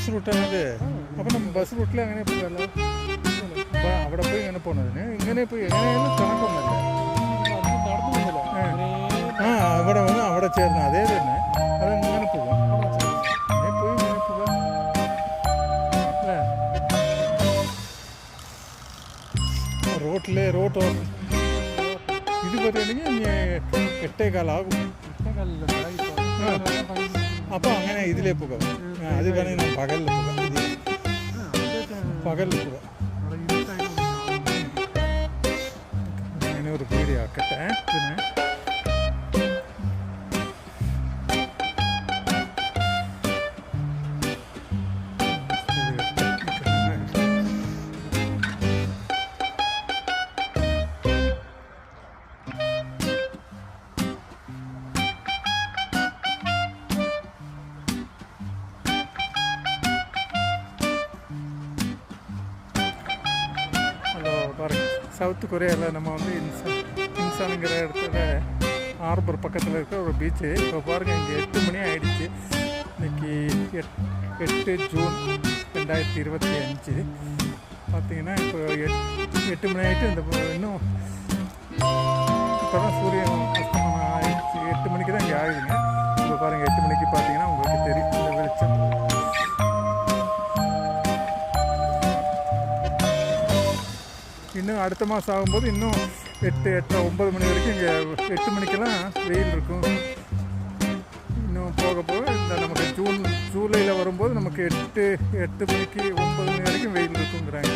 Bus റൂട്ടാണത്. അപ്പം നമ്മൾ bus റൂട്ടിൽ അങ്ങനെ പോകാമല്ലോ. അപ്പോൾ അവിടെ പോയി ഇങ്ങനെ പോകുന്നതിന് ഇങ്ങനെ പോയി എങ്ങനെയാലും കണക്കൊന്നുമില്ല. ആ അവിടെ വന്ന് അവിടെ ചേർന്ന് അതേ തന്നെ അതങ്ങനെ പോകും. ഇങ്ങനെ പോയി ഇങ്ങനെ പോകാം അല്ലേ. റോട്ട് ഇത് പറയുകയാണെങ്കിൽ 8:15 ആകും. അപ്പോൾ അങ്ങനെ ഇതിലേ പോകാം. അത് വേണമെങ്കിൽ ഞാൻ പകലിൽ പോകാം. പകലിൽ പോകാം. അങ്ങനെ ഒരു പേടിയാക്കട്ടെ. പിന്നെ சவுத் கொரியாவில் நம்ம வந்து இன்சானுங்கிற இடத்துல ஹார்பர் பக்கத்தில் இருக்க ஒரு பீச்சு. இப்போ பாருங்கள், இங்கே 8 மணி ஆகிடுச்சு. இன்றைக்கி 8 ஜூன் 2025. பார்த்திங்கன்னா இப்போ 8 மணி ஆகிட்டு இந்த இன்னும் இப்போ தான் சூரியன் அஸ்தமனம் ஆகிடுச்சு. 8 மணிக்கு தான் இங்கே ஆகுதுங்க. இப்போ பாருங்கள், 8 மணிக்கு பார்த்தீங்கன்னா உங்களுக்கு தெரியும் இந்த வெளிச்சம். இன்னும் அடுத்த மாதம் ஆகும்போது இன்னும் 8, 8, 9 மணி வரைக்கும் இங்கே 8 மணிக்கெல்லாம் வெயில் இருக்கும். இன்னும் போக போக இந்த நமக்கு ஜூலையில் வரும்போது நமக்கு 8 மணிக்கு 9 மணி வரைக்கும் வெயில் இருக்குங்கிறாங்க.